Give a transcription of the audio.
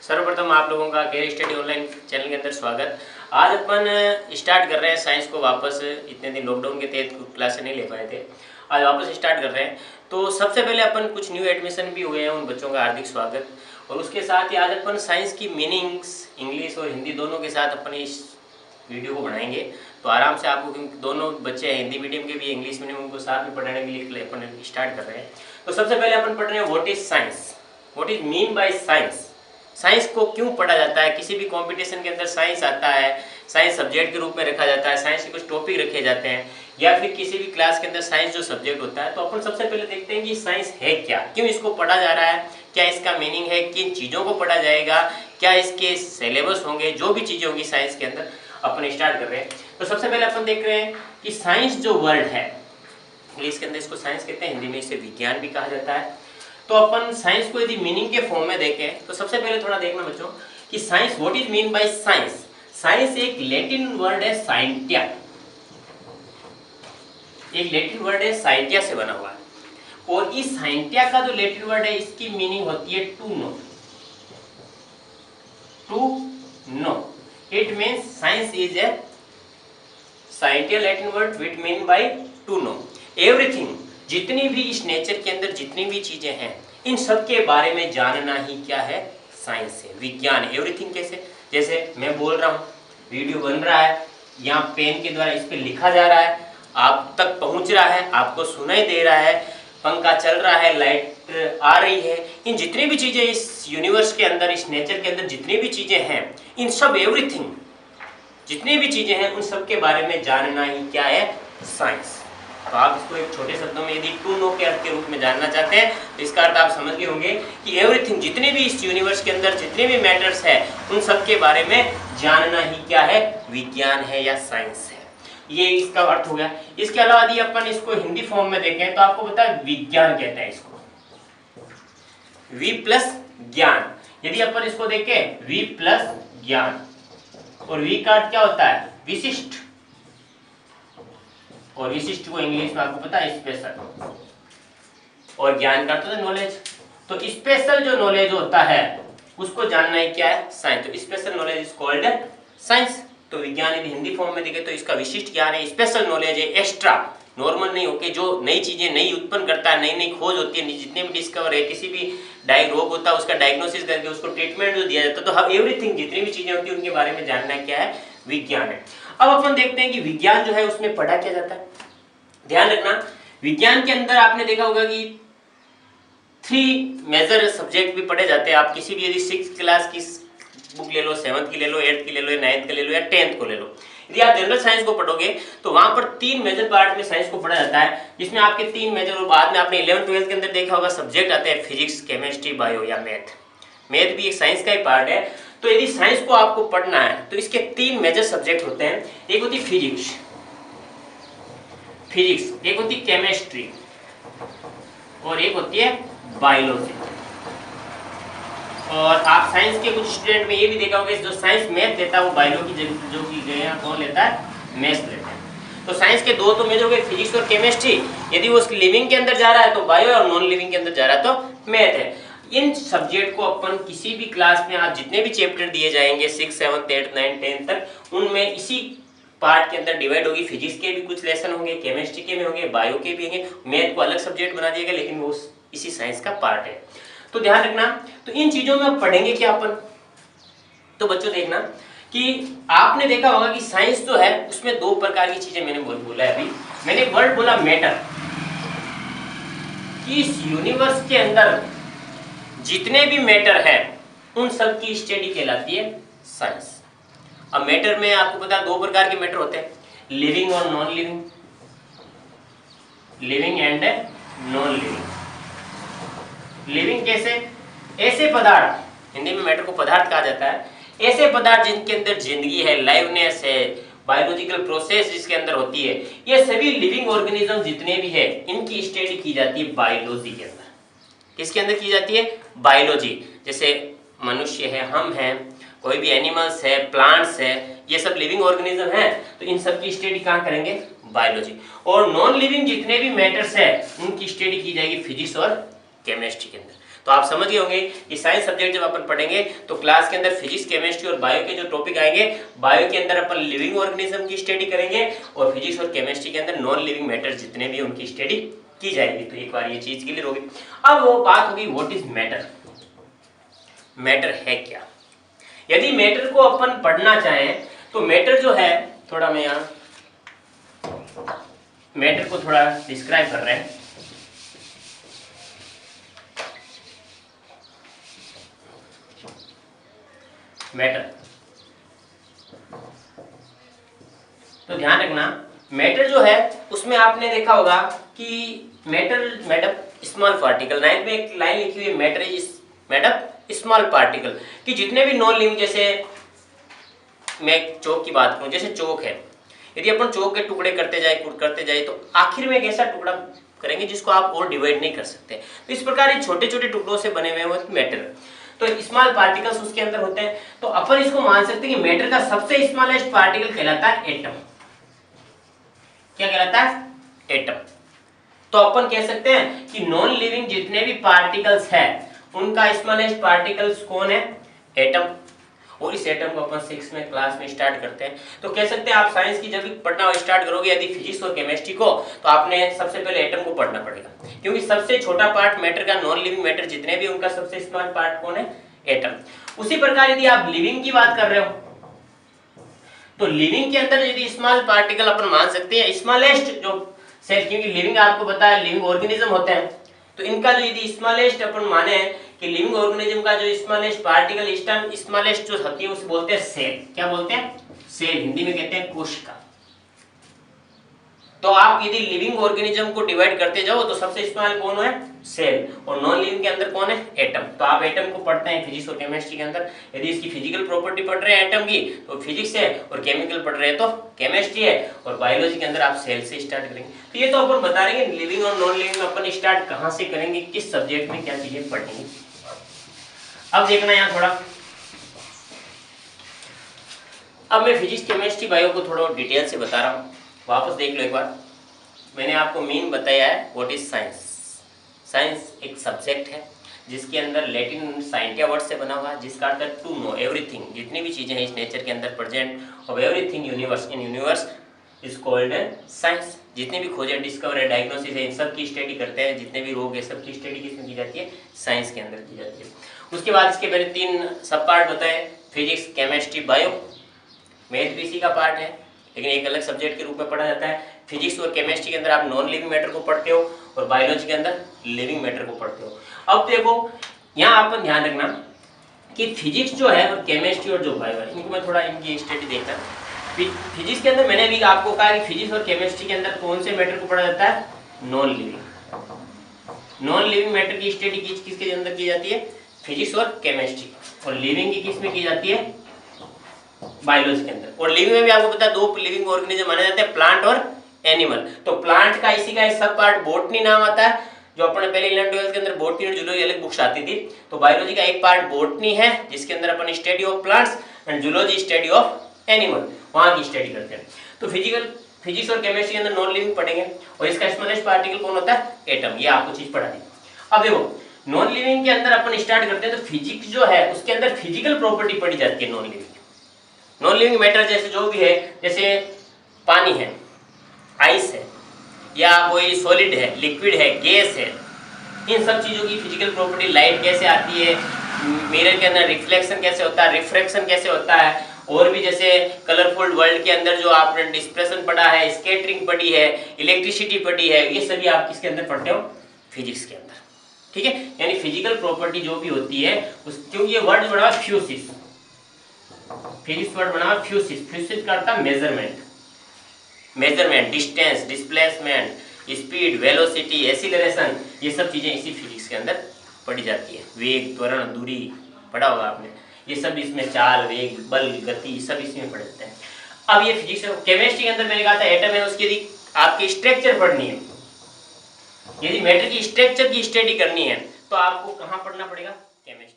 सर्वप्रथम आप लोगों का केयर स्टडी ऑनलाइन चैनल के अंदर स्वागत। आज अपन स्टार्ट कर रहे हैं साइंस को वापस। इतने दिन लॉकडाउन के तहत क्लासें नहीं ले पाए थे, आज वापस स्टार्ट कर रहे हैं। तो सबसे पहले अपन कुछ न्यू एडमिशन भी हुए हैं, उन बच्चों का हार्दिक स्वागत। और उसके साथ ही आज अपन साइंस की मीनिंग्स इंग्लिश और हिंदी दोनों के साथ अपन इस वीडियो को बनाएंगे। तो आराम से आपको, क्योंकि दोनों बच्चे हैं हिंदी मीडियम के भी इंग्लिश मीडियम, उनको साथ में पढ़ाने के लिए अपन स्टार्ट कर रहे हैं। तो सबसे पहले अपन पढ़ रहे हैं what is science, what is mean by science. Science को क्यों पढ़ा जाता है, किसी भी कंपटीशन के अंदर साइंस आता है, साइंस सब्जेक्ट के रूप में रखा जाता है, साइंस के कुछ टॉपिक रखे जाते हैं, या फिर किसी भी क्लास के अंदर साइंस जो सब्जेक्ट होता है। तो अपन सबसे पहले देखते हैं कि साइंस है क्या, क्यों इसको पढ़ा जा रहा है, क्या इसका मीनिंग है, किन चीज़ों को पढ़ा जाएगा, क्या इसके सिलेबस होंगे, जो भी चीज़ें होंगी साइंस के अंदर अपन स्टार्ट कर रहे हैं। तो सबसे पहले अपन देख रहे हैं कि साइंस जो वर्ड है, इंग्लिश के अंदर इसको साइंस कहते हैं, हिंदी में इसे विज्ञान भी कहा जाता है। तो अपन साइंस को यदि मीनिंग के फॉर्म में देखें तो सबसे पहले थोड़ा देखना बच्चों कि science, what is mean by science. Science एक लैटिन वर्ड है साइंटिया, एक लैटिन वर्ड है साइंटिया से बना हुआ है। और इस साइंटिया का जो लैटिन वर्ड है, इसकी मीनिंग होती है to know. To know, it means science is a scientia Latin word which mean by to know everything. जितनी भी इस नेचर के अंदर जितनी भी चीजें हैं, इन सब के बारे में जानना ही क्या है, साइंस है, विज्ञान। एवरीथिंग कैसे, जैसे मैं बोल रहा हूँ, वीडियो बन रहा है, यहाँ पेन के द्वारा इस पे लिखा जा रहा है, आप तक पहुंच रहा है, आपको सुनाई दे रहा है, पंखा चल रहा है, लाइट आ रही है। इन जितनी भी चीजें इस यूनिवर्स के अंदर, इस नेचर के अंदर जितनी भी चीजें हैं, इन सब एवरीथिंग जितनी भी चीजें हैं, उन सब के बारे में जानना ही क्या है, साइंस। तो आप इसको एक छोटे शब्दों में यदि टू नो के अर्थ के रूप में जानना चाहते हैं तो इसका अर्थ आप समझ गए होंगे कि एवरीथिंग, जितने भी इस यूनिवर्स के अंदर जितने भी मैटर्स है, उन सब के बारे में जानना ही क्या है, विज्ञान है या साइंस है। ये इसका अर्थ हो गया। इसके अलावा यदि अपन इसको हिंदी फॉर्म में देखें तो आपको पता है विज्ञान कहते हैं इसको, वी प्लस ज्ञान। यदि अपन इसको देखें वी प्लस ज्ञान, और वी का अर्थ क्या होता है, विशिष्ट, और विशिष्ट को इंग्लिश में आपको पता है स्पेशल, और ज्ञान का अर्थ है नॉलेज। तो स्पेशल जो नॉलेज होता है उसको जानना है क्या है, साइंस। तो special knowledge is called science. तो विज्ञान यदि हिंदी फॉर्म में देखे तो इसका विशिष्ट ज्ञान है, स्पेशल नॉलेज है, एक्स्ट्रा, नॉर्मल नहीं होके जो नई चीजें नई उत्पन्न करता है, नई नई खोज होती है, जितने भी डिस्कवर है, किसी भी रोग होता है उसका डायग्नोसिस करके उसको ट्रीटमेंट जो दिया जाता है। तो एवरीथिंग जितनी भी चीजें होती है उनके बारे में जानना क्या है, विज्ञान है। अब अपन देखते हैं कि विज्ञान जो है उसमें पढ़ा क्या जाता है। ध्यान रखना, विज्ञान के अंदर आपने देखा होगा कि 3 मेजर सब्जेक्ट भी पढ़े जाते हैं। आप किसी भी यदि 6th क्लास की बुक ले लो, 7th की ले लो, 8th की ले लो, 9th की ले लो या 10th को ले लो, यदि आप जनरल साइंस को पढ़ोगे तो वहां पर 3 मेजर पार्ट में साइंस को पढ़ा जाता है, जिसमें आपके 3 मेजर, और बाद में आपने 11th 12th के अंदर देखा होगा सब्जेक्ट आते हैं फिजिक्स, केमिस्ट्री, बायो या मैथ। मैथ भी एक साइंस का ही पार्ट है। तो यदि साइंस को आपको पढ़ना है तो इसके 3 मेजर सब्जेक्ट होते हैं। एक होती फिजिक्स, एक होती केमिस्ट्री, और एक होती है बायोलॉजी। और आप साइंस के कुछ स्टूडेंट में ये भी देखा होगा, जो साइंस मैथ लेता है वो बायोलॉजी जो कि गए कौन लेता है, मैथ लेता है। तो साइंस के 2 तो मेजर हो गए, फिजिक्स और केमिस्ट्री। यदि वो लिविंग के अंदर जा रहा है तो बायो, और नॉन लिविंग के अंदर जा रहा है तो मैथ है। इन सब्जेक्ट को अपन किसी भी क्लास में, आप जितने भी चैप्टर दिए जाएंगे 6, 7, 8, 9, 10 तक, उनमें इसी पार्ट के अंदर डिवाइड होगी। फिजिक्स के भी कुछ लेसन होंगे, केमिस्ट्री के भी होंगे, बायो के भी होंगे, मैथ को अलग सब्जेक्ट बना दिया गया, लेकिन वो इसी साइंस का पार्ट है। तो ध्यान रखना, तो इन चीजों में पढ़ेंगे क्या अपन। तो बच्चों देखना कि आपने देखा होगा कि साइंस जो है उसमें 2 प्रकार की चीजें मैंने बोला है। अभी मैंने एक वर्ड बोला मैटर, कि इस यूनिवर्स के अंदर जितने भी मैटर है उन सब की स्टडी कहलाती है साइंस। अब मैटर में आपको पता है 2 प्रकार के मैटर होते हैं, लिविंग और non living, living and non living. Living कैसे, ऐसे पदार्थ, हिंदी में मैटर को पदार्थ कहा जाता है, ऐसे पदार्थ जिनके अंदर जिंदगी है, लाइवनेस है, बायोलॉजिकल प्रोसेस जिसके अंदर होती है, ये सभी लिविंग ऑर्गेनिज्म जितने भी है इनकी स्टडी की जाती है बायोलॉजी के अंदर। किसके अंदर की जाती है, बायोलॉजी। जैसे मनुष्य है, हम हैं, कोई भी एनिमल्स है, प्लांट्स है, ये सब लिविंग ऑर्गेनिज्म है, तो इन सब की स्टडी कहाँ करेंगे, बायोलॉजी। और नॉन लिविंग जितने भी मैटर्स है उनकी स्टडी की जाएगी फिजिक्स और केमिस्ट्री के अंदर। तो आप समझ गए होंगे कि साइंस सब्जेक्ट जब अपन पढ़ेंगे तो क्लास के अंदर फिजिक्स, केमिस्ट्री और बायो के जो टॉपिक आएंगे, बायो के अंदर अपन लिविंग ऑर्गेनिज्म की स्टडी करेंगे और फिजिक्स और केमिस्ट्री के अंदर नॉन लिविंग मैटर जितने भी उनकी स्टडी की जाएगी। तो एक बार ये चीज क्लियर होगी। अब वो बात होगी व्हाट इज मैटर, मैटर है क्या। यदि मैटर को अपन पढ़ना चाहें तो मैटर जो है, थोड़ा मैं यहाँ मैटर को थोड़ा डिस्क्राइब कर रहे हैं। मैटर, तो ध्यान रखना मैटर जो है उसमें आपने देखा होगा कि matter madam small particle, ninth में एक लाइन लिखी हुई है matter is madam small particle, कि जितने भी नॉन लिविंग, जैसे मैं चौक की बात करूं, जैसे चौक है, यदि अपन चौक के टुकड़े करते जाए तो आखिर में एक ऐसा टुकड़ा करेंगे जिसको आप और डिवाइड नहीं कर सकते। तो इस प्रकार ये छोटे छोटे टुकड़ों से बने हुए मैटर, तो स्मॉल पार्टिकल्स उसके अंदर होते हैं। तो अपन इसको मान सकते हैं कि मैटर का सबसे स्मॉलेस्ट पार्टिकल कहलाता है एटम। क्या कहलाता है? एटम। तो अपन कह सकते हैं कि नॉन लिविंग जितने भी पार्टिकल्स हैं उनका स्मॉलेस्ट पार्टिकल्स कौन है? एटम। और इस एटम को अपन 6 में क्लास में स्टार्ट करते हैं। तो कह सकते हैं आप साइंस की जब भी पढ़ना स्टार्ट करोगे, यदि फिजिक्स और केमिस्ट्री को, तो आपने सबसे पहले एटम को पढ़ना पड़ेगा, क्योंकि सबसे छोटा पार्ट मैटर का, नॉन लिविंग मैटर जितने भी उनका सबसे स्मॉल पार्ट कौन है? एटम। उसी प्रकार यदि आप लिविंग की बात कर रहे हो तो लिविंग के अंदर यदि स्मॉल पार्टिकल अपन मान सकते हैं स्मॉलेस्ट जो सेल, क्योंकि लिविंग आपको पता है लिविंग ऑर्गेनिज्म होते हैं, तो इनका जो यदि स्मॉलेस्ट अपन माने कि लिविंग ऑर्गेनिज्म का जो स्मॉलेस्ट पार्टिकल, स्मॉलेस्ट जो होती है उसे बोलते हैं सेल। क्या बोलते हैं? सेल। हिंदी में कहते हैं कोशिका। तो आप यदि लिविंग ऑर्गेनिज्म को डिवाइड करते जाओ तो सबसे स्मॉल कौन है? सेल। और नॉन लिविंग के अंदर कौन है? एटम। तो आप एटम को पढ़ते हैं फिजिक्स और केमिस्ट्री के अंदर। यदि इसकी फिजिकल प्रॉपर्टी पढ़ रहे हैं एटम की तो फिजिक्स है, और केमिकल पढ़ रहे हैं तो केमिस्ट्री है, और बायोलॉजी के अंदर आप सेल से स्टार्ट करेंगे। तो ये तो अपन बता रहे हैं लिविंग और नॉन लिविंग में अपन स्टार्ट कहां से करेंगे, किस सब्जेक्ट में क्या चीजें पढ़ेंगे। अब देखना यहाँ थोड़ा, अब मैं फिजिक्स, केमिस्ट्री, बायो को थोड़ा डिटेल से बता रहा हूँ, वापस देख लो एक बार। मैंने आपको मीन बताया है व्हाट इज साइंस। साइंस एक सब्जेक्ट है जिसके अंदर लैटिन साइंटिया वर्ड से बना हुआ है, जिसका अर्थ है टू नो एवरीथिंग। जितनी भी चीजें हैं इस नेचर के अंदर present of everything universe, in universe is called science. जितने भी खोजें, डिस्कवर है, डायग्नोसिस है, इन सब की स्टडी करते हैं। जितने भी रोग है सब की स्टडी किसमें की जाती है? साइंस के अंदर की जाती है। उसके बाद इसके पहले 3 सब पार्ट बताए, फिजिक्स, केमिस्ट्री, बायो। मैथ भी इसी का पार्ट है, लेकिन एक अलग सब्जेक्ट के रूप में पढ़ा जाता है। फिजिक्स और केमिस्ट्री के अंदर आप नॉन लिविंग मैटर को पढ़ते हो और बायोलॉजी के अंदर लिविंग मैटर को पढ़ते हो। अब देखो यहाँ आप ध्यान रखना कि फिजिक्स जो है और केमिस्ट्री और जो बायो है, इनको मैं थोड़ा इनकी स्टडी देखना। फिजिक्स के अंदर मैंने भी आपको कहा कि फिजिक्स और केमिस्ट्री के अंदर कौन से मैटर को पढ़ा जाता है? Non living. Non living matter की स्टडी किसके अंदर की जाती है? फिजिक्स और केमिस्ट्री। और लिविंग की किस में की जाती है? बायोलॉजी के अंदर। और लिविंग में भी आपको पता है 2 लिविंग ऑर्गेनिज्म माने जाते हैं, प्लांट और एनिमल। तो प्लांट का इसी का एक सब पार्ट बॉटनी नाम आता है, जो अपने पहले 11th-12th के अंदर बॉटनी और जूलॉजी अलग बुक्स आती थी। तो बायोलॉजी का एक पार्ट बॉटनी है जिसके अंदर अपन study of plants and zoology study of animal, वहां की स्टडी करते हैं। तो फिजिक्स और केमिस्ट्री के अंदर नॉन लिविंग पढ़ेंगे और इसका स्मॉलेस्ट पार्टिकल कौन होता है? एटम। ये आपको चीज पढ़ा दी। अब देखो नॉन लिविंग के अंदर अपन स्टार्ट करते हैं तो फिजिक्स जो है उसके अंदर फिजिकल प्रॉपर्टी पढ़ी जाती है non living. Non living matter जैसे जो भी है, जैसे पानी है, आइस है, या कोई सॉलिड है, लिक्विड है, गैस है, इन सब चीज़ों की फिजिकल प्रॉपर्टी, लाइट कैसे आती है, मिरर के अंदर रिफ्लेक्शन कैसे होता है, रिफ्रैक्शन कैसे होता है, और भी जैसे कलरफुल वर्ल्ड के अंदर जो आपने डिस्पर्सन पढ़ा है, स्कैटरिंग पढ़ी है, इलेक्ट्रिसिटी पढ़ी है, ये सभी आप किसके अंदर पढ़ते हो? फिजिक्स के अंदर। ठीक है, यानी फिजिकल प्रॉपर्टी जो भी होती है क्योंकि ये वर्ड बना हुआ फ्यूसिस, फिजिक्स वर्ड बना हुआ फ्यूसिस। फ्यूसिस का अर्थ है measurement, measurement, distance, displacement, speed, velocity, acceleration, ये सब चीजें इसी फिजिक्स के अंदर पढ़ी जाती है। वेग, त्वरण, दूरी पढ़ा होगा आपने, ये सब इसमें, चाल, वेग, बल, गति, सब इसमें पढ़ जाते हैं। अब ये फिजिक्स है। केमिस्ट्री के अंदर मैंने कहा था एटम है, उसकी यदि आपकी स्ट्रक्चर पढ़नी है, यदि मैटर की स्ट्रक्चर की स्टडी करनी है तो आपको कहाँ पढ़ना पड़ेगा? केमिस्ट्री।